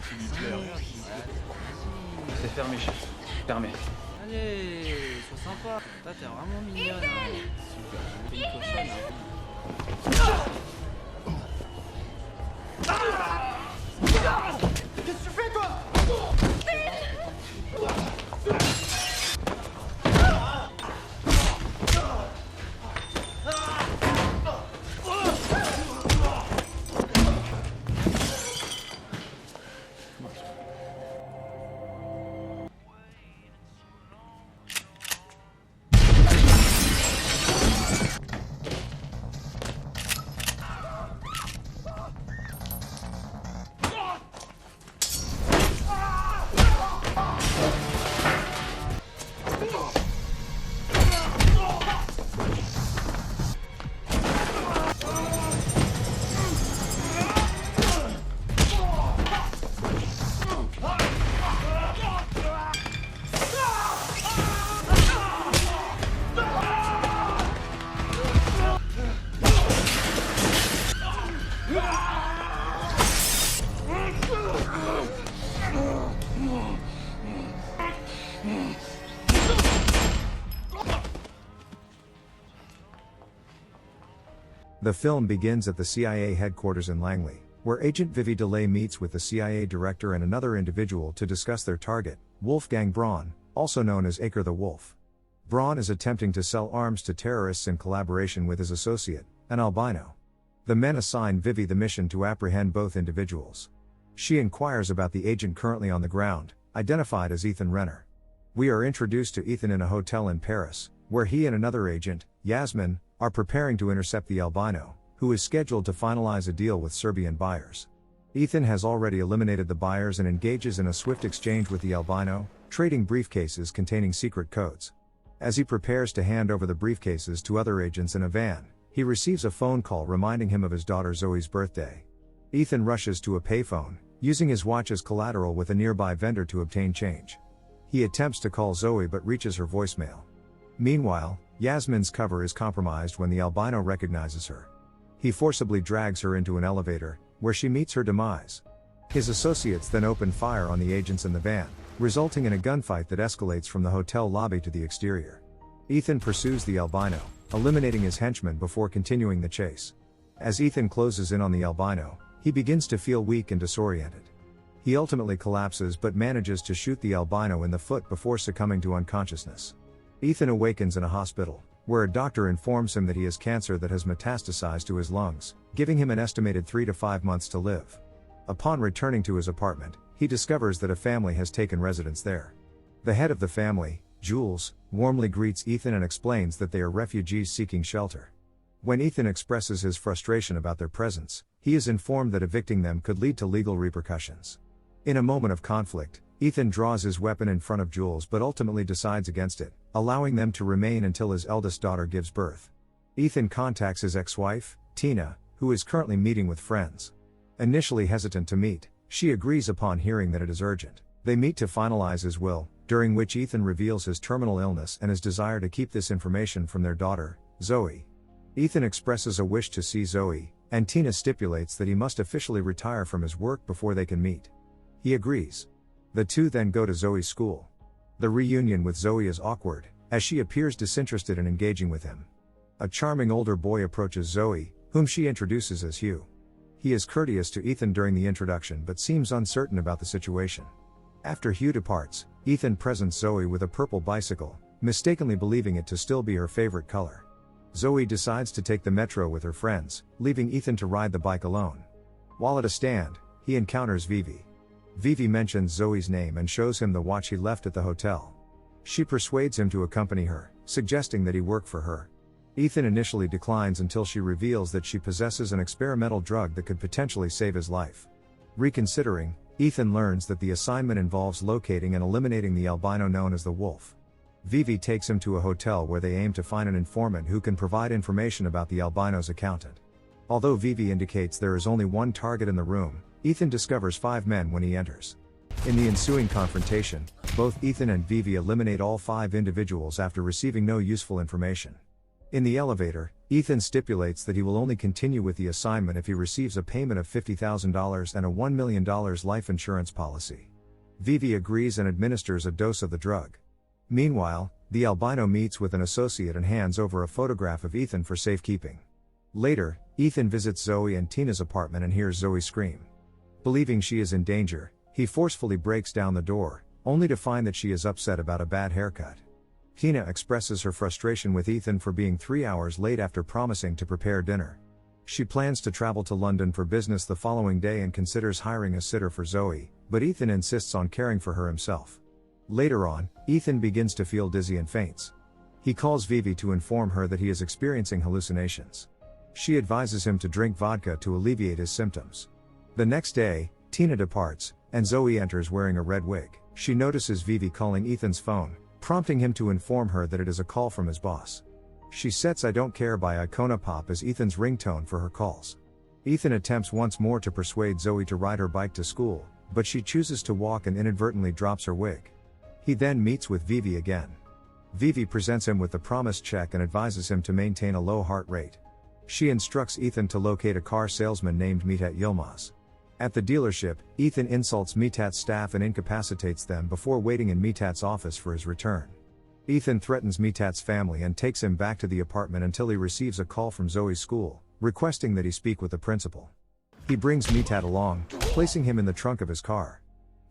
s'il lui plaît, rien. C'est fermé, chef. Fermé. Allez, sois sympa. Toi, t'es vraiment mignonne. Hein. Super, t'es une cochonne. Qu'est-ce que tu fais, toi? The film begins at the CIA headquarters in Langley, where Agent Vivi DeLay meets with the CIA director and another individual to discuss their target, Wolfgang Braun, also known as Acre the Wolf. Braun is attempting to sell arms to terrorists in collaboration with his associate, an albino. The men assign Vivi the mission to apprehend both individuals. She inquires about the agent currently on the ground, identified as Ethan Renner. We are introduced to Ethan in a hotel in Paris, where he and another agent, Yasmin, are preparing to intercept the albino, who is scheduled to finalize a deal with Serbian buyers. Ethan has already eliminated the buyers and engages in a swift exchange with the albino, trading briefcases containing secret codes. As he prepares to hand over the briefcases to other agents in a van, he receives a phone call reminding him of his daughter Zoe's birthday. Ethan rushes to a payphone, using his watch as collateral with a nearby vendor to obtain change. He attempts to call Zoe but reaches her voicemail. Meanwhile, Yasmin's cover is compromised when the albino recognizes her. He forcibly drags her into an elevator, where she meets her demise. His associates then open fire on the agents in the van, resulting in a gunfight that escalates from the hotel lobby to the exterior. Ethan pursues the albino, eliminating his henchmen before continuing the chase. As Ethan closes in on the albino, he begins to feel weak and disoriented. He ultimately collapses but manages to shoot the albino in the foot before succumbing to unconsciousness. Ethan awakens in a hospital, where a doctor informs him that he has cancer that has metastasized to his lungs, giving him an estimated 3 to 5 months to live. Upon returning to his apartment, he discovers that a family has taken residence there. The head of the family, Jules, warmly greets Ethan and explains that they are refugees seeking shelter. When Ethan expresses his frustration about their presence, he is informed that evicting them could lead to legal repercussions. In a moment of conflict, Ethan draws his weapon in front of Jules but ultimately decides against it, allowing them to remain until his eldest daughter gives birth. Ethan contacts his ex-wife, Tina, who is currently meeting with friends. Initially hesitant to meet, she agrees upon hearing that it is urgent. They meet to finalize his will, during which Ethan reveals his terminal illness and his desire to keep this information from their daughter, Zoe. Ethan expresses a wish to see Zoe, and Tina stipulates that he must officially retire from his work before they can meet. He agrees. The two then go to Zoe's school. The reunion with Zoe is awkward, as she appears disinterested in engaging with him. A charming older boy approaches Zoe, whom she introduces as Hugh. He is courteous to Ethan during the introduction but seems uncertain about the situation. After Hugh departs, Ethan presents Zoe with a purple bicycle, mistakenly believing it to still be her favorite color. Zoe decides to take the metro with her friends, leaving Ethan to ride the bike alone. While at a stand, he encounters Vivi. Vivi mentions Zoe's name and shows him the watch he left at the hotel. She persuades him to accompany her, suggesting that he work for her. Ethan initially declines until she reveals that she possesses an experimental drug that could potentially save his life. Reconsidering, Ethan learns that the assignment involves locating and eliminating the albino known as the Wolf. Vivi takes him to a hotel where they aim to find an informant who can provide information about the albino's accountant. Although Vivi indicates there is only one target in the room, Ethan discovers 5 men when he enters. In the ensuing confrontation, both Ethan and Vivi eliminate all 5 individuals after receiving no useful information. In the elevator, Ethan stipulates that he will only continue with the assignment if he receives a payment of $50,000 and a $1 million life insurance policy. Vivi agrees and administers a dose of the drug. Meanwhile, the albino meets with an associate and hands over a photograph of Ethan for safekeeping. Later, Ethan visits Zoe and Tina's apartment and hears Zoe scream. Believing she is in danger, he forcefully breaks down the door, only to find that she is upset about a bad haircut. Tina expresses her frustration with Ethan for being 3 hours late after promising to prepare dinner. She plans to travel to London for business the following day and considers hiring a sitter for Zoe, but Ethan insists on caring for her himself. Later on, Ethan begins to feel dizzy and faints. He calls Vivi to inform her that he is experiencing hallucinations. She advises him to drink vodka to alleviate his symptoms. The next day, Tina departs, and Zoe enters wearing a red wig. She notices Vivi calling Ethan's phone, prompting him to inform her that it is a call from his boss. She sets "I Don't Care" by Icona Pop as Ethan's ringtone for her calls. Ethan attempts once more to persuade Zoe to ride her bike to school, but she chooses to walk and inadvertently drops her wig. He then meets with Vivi again. Vivi presents him with the promised check and advises him to maintain a low heart rate. She instructs Ethan to locate a car salesman named Mithat Yilmaz. At the dealership, Ethan insults Mithat's staff and incapacitates them before waiting in Mithat's office for his return. Ethan threatens Mithat's family and takes him back to the apartment until he receives a call from Zoe's school, requesting that he speak with the principal. He brings Mithat along, placing him in the trunk of his car.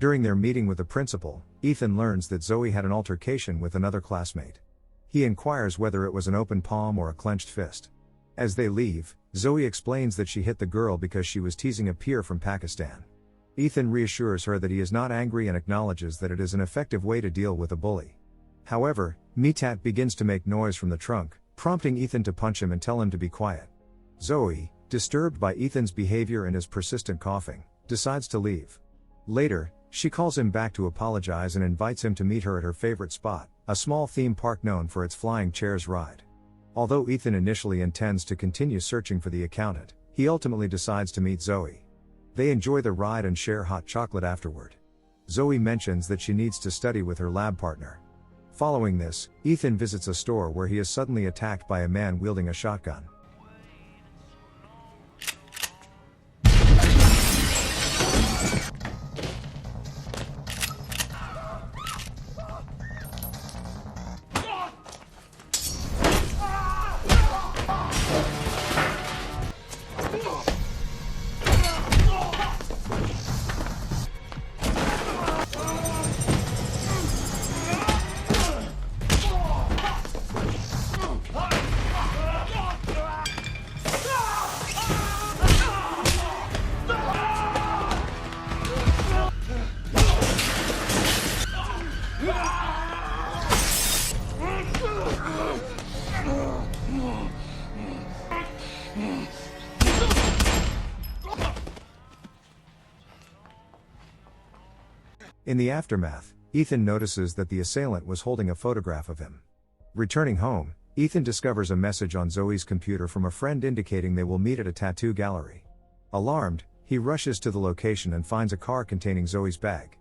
During their meeting with the principal, Ethan learns that Zoe had an altercation with another classmate. He inquires whether it was an open palm or a clenched fist. As they leave, Zoe explains that she hit the girl because she was teasing a peer from Pakistan. Ethan reassures her that he is not angry and acknowledges that it is an effective way to deal with a bully. However, Mithat begins to make noise from the trunk, prompting Ethan to punch him and tell him to be quiet. Zoe, disturbed by Ethan's behavior and his persistent coughing, decides to leave. Later, she calls him back to apologize and invites him to meet her at her favorite spot, a small theme park known for its flying chairs ride. Although Ethan initially intends to continue searching for the accountant, he ultimately decides to meet Zoe. They enjoy the ride and share hot chocolate afterward. Zoe mentions that she needs to study with her lab partner. Following this, Ethan visits a store where he is suddenly attacked by a man wielding a shotgun. In the aftermath, Ethan notices that the assailant was holding a photograph of him. Returning home, Ethan discovers a message on Zoe's computer from a friend indicating they will meet at a tattoo gallery. Alarmed, he rushes to the location and finds a car containing Zoe's bag.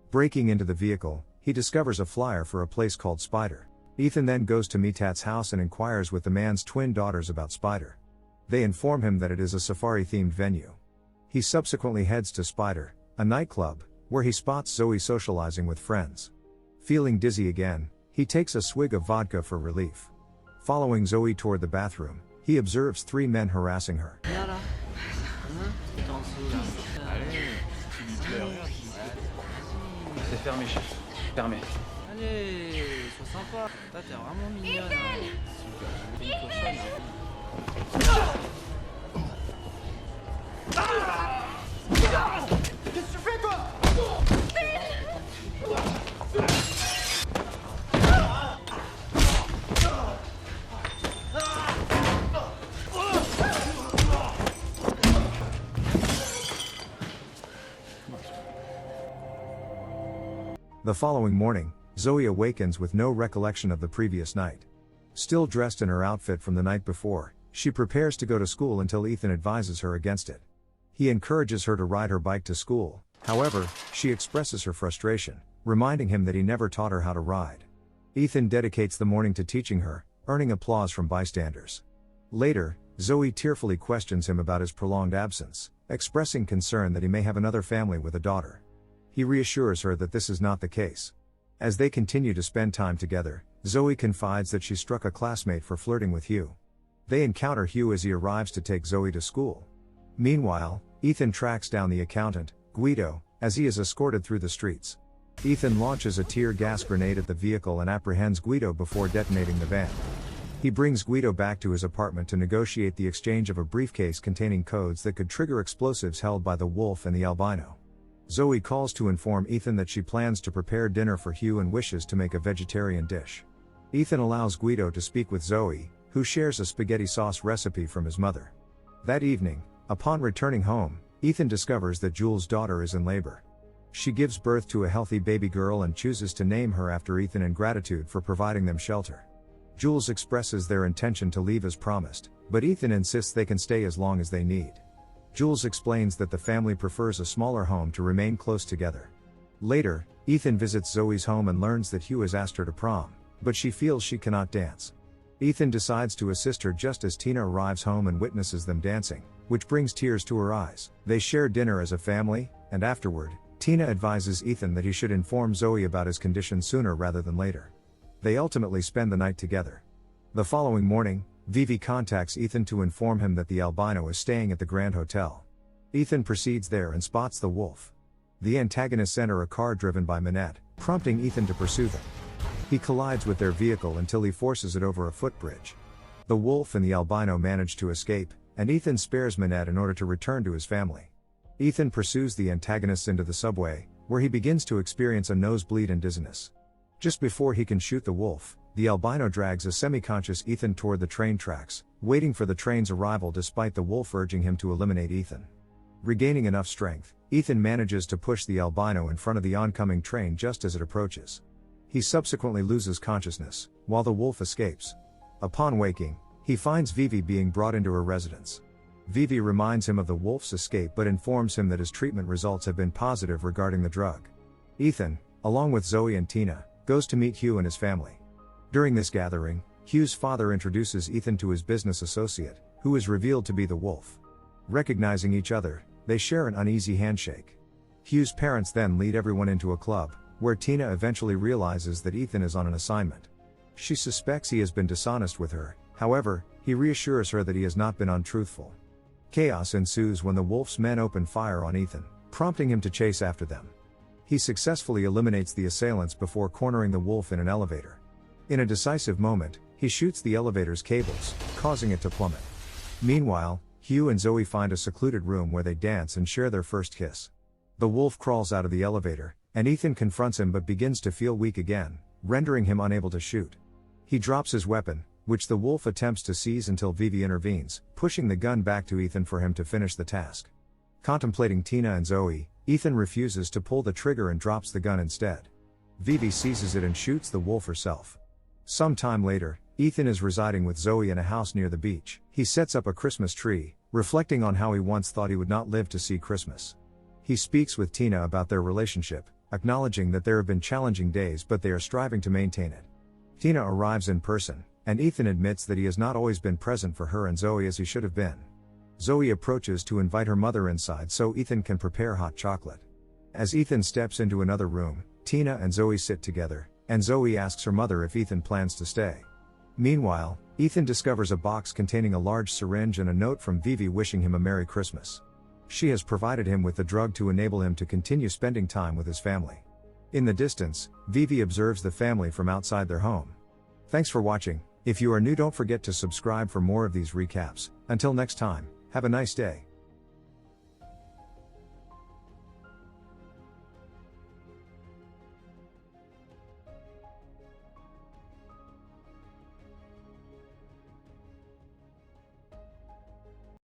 Breaking into the vehicle, he discovers a flyer for a place called Spider. Ethan then goes to Mithat's house and inquires with the man's twin daughters about Spider. They inform him that it is a safari-themed venue. He subsequently heads to Spider, a nightclub, where he spots Zoe socializing with friends. Feeling dizzy again, he takes a swig of vodka for relief. Following Zoe toward the bathroom, he observes 3 men harassing her. C'est fermé, chef. Fermé. Allez, sois sympa. T'es vraiment mignonne. Super, j'ai une cochonne. Qu'est-ce que tu fais, toi? The following morning, Zoe awakens with no recollection of the previous night. Still dressed in her outfit from the night before, she prepares to go to school until Ethan advises her against it. He encourages her to ride her bike to school, however, she expresses her frustration, reminding him that he never taught her how to ride. Ethan dedicates the morning to teaching her, earning applause from bystanders. Later, Zoe tearfully questions him about his prolonged absence, expressing concern that he may have another family with a daughter. He reassures her that this is not the case. As they continue to spend time together, Zoe confides that she struck a classmate for flirting with Hugh. They encounter Hugh as he arrives to take Zoe to school. Meanwhile, Ethan tracks down the accountant, Guido, as he is escorted through the streets. Ethan launches a tear gas grenade at the vehicle and apprehends Guido before detonating the van. He brings Guido back to his apartment to negotiate the exchange of a briefcase containing codes that could trigger explosives held by the wolf and the albino. Zoe calls to inform Ethan that she plans to prepare dinner for Hugh and wishes to make a vegetarian dish. Ethan allows Guido to speak with Zoe, who shares a spaghetti sauce recipe from his mother. That evening, upon returning home, Ethan discovers that Jules' daughter is in labor. She gives birth to a healthy baby girl and chooses to name her after Ethan in gratitude for providing them shelter. Jules expresses their intention to leave as promised, but Ethan insists they can stay as long as they need. Jules explains that the family prefers a smaller home to remain close together. Later, Ethan visits Zoe's home and learns that Hugh has asked her to prom, but she feels she cannot dance. Ethan decides to assist her just as Tina arrives home and witnesses them dancing, which brings tears to her eyes. They share dinner as a family, and afterward, Tina advises Ethan that he should inform Zoe about his condition sooner rather than later. They ultimately spend the night together. The following morning, Vivi contacts Ethan to inform him that the albino is staying at the Grand Hotel. Ethan proceeds there and spots the wolf. The antagonists enter a car driven by Minette, prompting Ethan to pursue them. He collides with their vehicle until he forces it over a footbridge. The wolf and the albino manage to escape, and Ethan spares Minette in order to return to his family. Ethan pursues the antagonists into the subway, where he begins to experience a nosebleed and dizziness. Just before he can shoot the wolf, the albino drags a semi-conscious Ethan toward the train tracks, waiting for the train's arrival despite the wolf urging him to eliminate Ethan. Regaining enough strength, Ethan manages to push the albino in front of the oncoming train just as it approaches. He subsequently loses consciousness, while the wolf escapes. Upon waking, he finds Vivi being brought into her residence. Vivi reminds him of the wolf's escape but informs him that his treatment results have been positive regarding the drug. Ethan, along with Zoe and Tina, goes to meet Hugh and his family. During this gathering, Hugh's father introduces Ethan to his business associate, who is revealed to be the wolf. Recognizing each other, they share an uneasy handshake. Hugh's parents then lead everyone into a club, where Tina eventually realizes that Ethan is on an assignment. She suspects he has been dishonest with her, however, he reassures her that he has not been untruthful. Chaos ensues when the wolf's men open fire on Ethan, prompting him to chase after them. He successfully eliminates the assailants before cornering the wolf in an elevator. In a decisive moment, he shoots the elevator's cables, causing it to plummet. Meanwhile, Hugh and Zoe find a secluded room where they dance and share their first kiss. The wolf crawls out of the elevator, and Ethan confronts him but begins to feel weak again, rendering him unable to shoot. He drops his weapon, which the wolf attempts to seize until Vivi intervenes, pushing the gun back to Ethan for him to finish the task. Contemplating Tina and Zoe, Ethan refuses to pull the trigger and drops the gun instead. Vivi seizes it and shoots the wolf herself. Some time later, Ethan is residing with Zoe in a house near the beach. He sets up a Christmas tree, reflecting on how he once thought he would not live to see Christmas. He speaks with Tina about their relationship, acknowledging that there have been challenging days but they are striving to maintain it. Tina arrives in person, and Ethan admits that he has not always been present for her and Zoe as he should have been. Zoe approaches to invite her mother inside so Ethan can prepare hot chocolate. As Ethan steps into another room, Tina and Zoe sit together, and Zoe asks her mother if Ethan plans to stay. Meanwhile, Ethan discovers a box containing a large syringe and a note from Vivi wishing him a Merry Christmas. She has provided him with the drug to enable him to continue spending time with his family. In the distance, Vivi observes the family from outside their home. Thanks for watching. If you are new, don't forget to subscribe for more of these recaps. Until next time, have a nice day.